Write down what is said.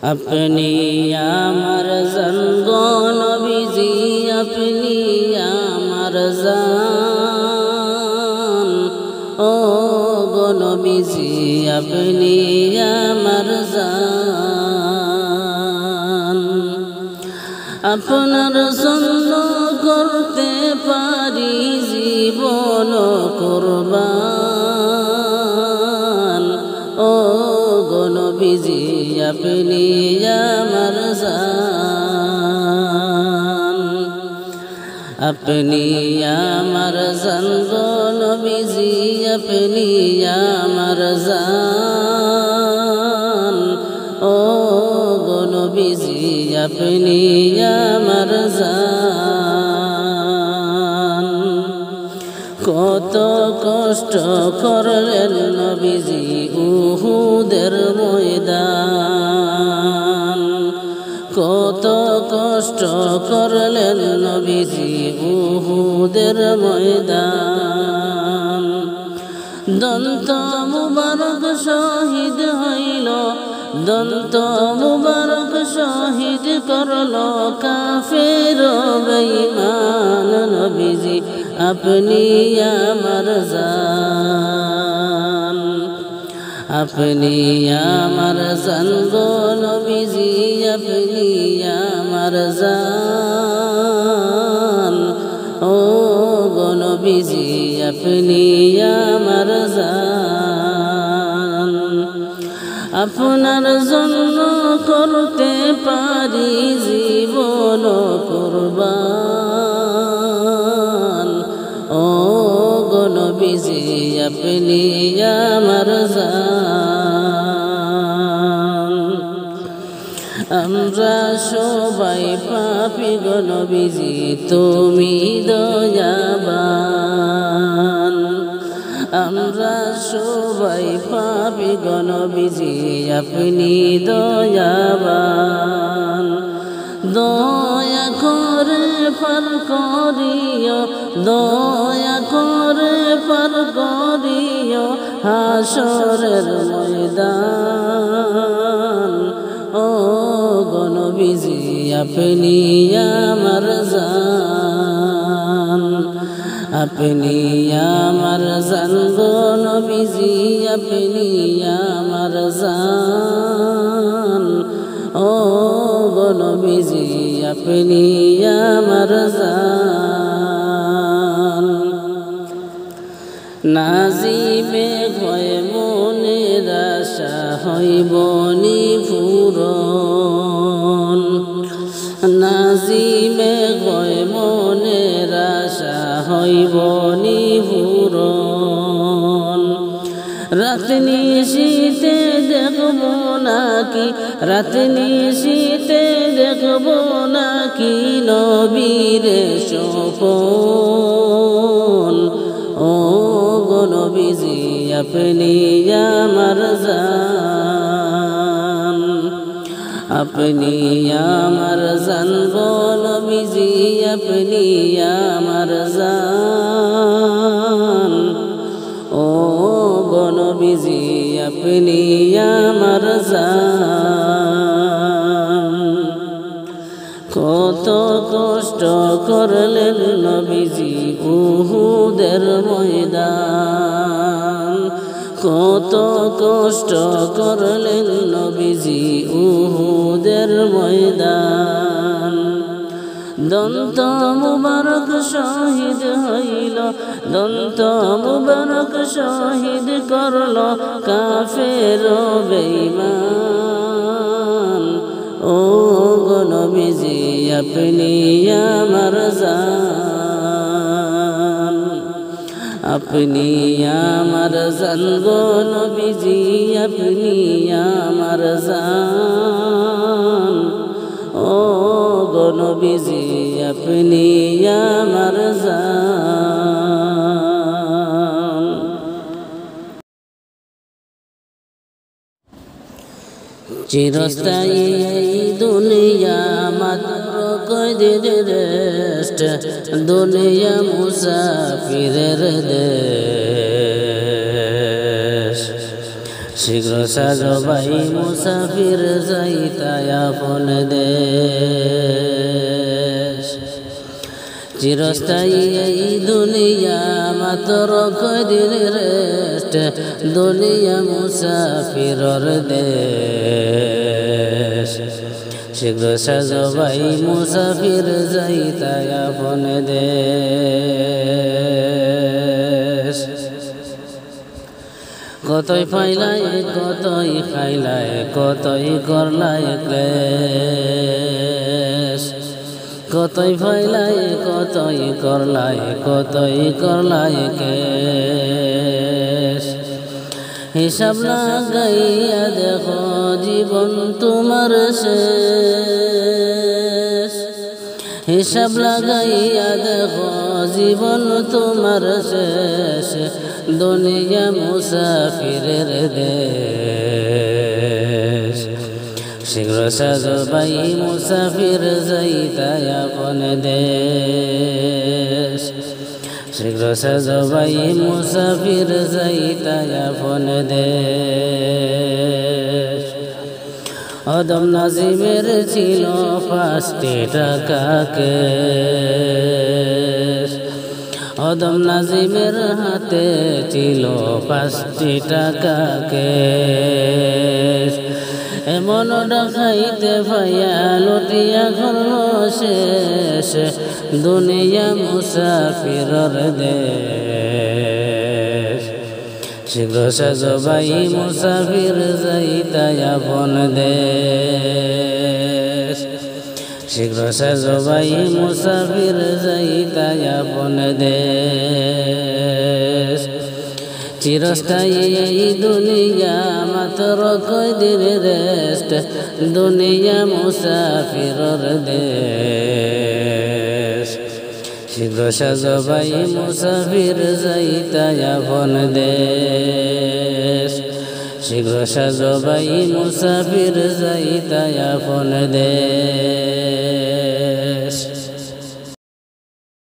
अपनी आमर जंगो नबीजी अपनी आमर जान ओ गो नबीजी अपनी आमर जान আপনার জন্য করতে পারি জীবন কুরবান ও গো নবীজি আপনি আমার জান আপনি আমার জান গো নবীজি আপনি আমার জান ও গো নবীজি আপনি আমার জান কত কষ্ট করলেন নবীজি উহুদের ময়দান কত কষ্ট করলেন নবীজি উহুদের ময়দান দন্ত মুবারক শহীদ হইল দন্ত মুবারক শহীদ করল কাফের বেঈমান নবীজি আপনি আমার জান আপনি আমার জান গো নবীজি আপনি আমার জান ও গো নবীজি আপনি আমার জান আপনার জন্য করতে পারি জীবন কুরবান ও গো নবীজি আপনি আমার জান আমরা সবাই পাপী গো নবীজি তুমি দয়াবান আমরা সবাই পাপী গো নবীজি আপনি দয়াবান দয়া করে পার করিও দয়া করে পার করিও হাসরের ময়দান ও গো নবীজি আপনি আমার জান আপনি আমার জান গো নবীজি আপনি আমার জান ও গো নবীজি আপনি আমার জান নাজিবে হয় মনের আশা হইব নিপূরণ নাজিবে হয় মনের আশা হইব নিপূরণ রাত নিশীতে দেখব নাকি রাত নিশীতে দেখব নাকি নবীরে স্বপন ও গো নবীজি আপনি আমার জান আপনি আমার জান গো নবীজি আপনি আমার জান ও গো নবীজি আপনি আমার জান কত কষ্ট করলেন নবীজি উহুদের ময়দান কত কষ্ট করলেন নবীজি উহুদের ময়দান দন্ত মুবারক শহীদ হইল দন্ত মুবারক শহীদ করল কাফের বেঈমান ও গো নবীজি আপনি আমার জান আপনি আমার জান গো নবীজি আপনি আমার জান ও গো নবীজি আপনি আমার জান চিরস্থায়ী দুনিয়া মাত্র কয়দিনের রেস্ট দুনিয়া মুসাফিরের দেশ শীঘ্র সাজো ভাই মুসাফির যাইতাই আপন দেশ চিরস্থায়ী এই দুনিয়া মাত্র কয়দিন রেস্ট দুনিয়া মুসাফিরর দেশ শীঘ্র সাজো ভাই মুসাফির যাইতাই আপন দেশ কতই ফাইলায় কতই খাইলায় কতই করলায় ক্লেশ কতই ফাইলায় কতই করলায় কতই করলায় কেশ হিসাব লাগাইয়া দেখো জীবন তোমার শেষ হিসাব লাগাইয়া দেখো জীবন তোমার শেষ দুনিয়া মুসাফিরের দেশ শীঘ্র সাজো ভাই মুসাফির যাইতাই আপন দেশ শীঘ্র সাজো ভাই মুসাফির যাইতাই আপন দেশ অদম নাজিমের ছিল 5টি টাকা কেশ অদম নাজিমের হাতে ছিল 5টি টাকা কেশ এমন ডাকাইতে ভাইয়া লুটিয়া করল শেষ দুনিয়া মুসাফিরর দেশ শীঘ্র সাজো ভাই মুসাফির যাইতাই আপন দেশ শীঘ্র সাজো ভাই মুসাফির যাইতাই আপন দেশ চিরস্থায়ী এই দুনিয়া মাত্র কয়দিন রেস্ট দুনিয়া মুসাফিরর দেশ শীঘ্র সাজো ভাই মুসাফির যাইতাই আপন দেশ শীঘ্র সাজো ভাই মুসাফির যাইতাই আপন দেশ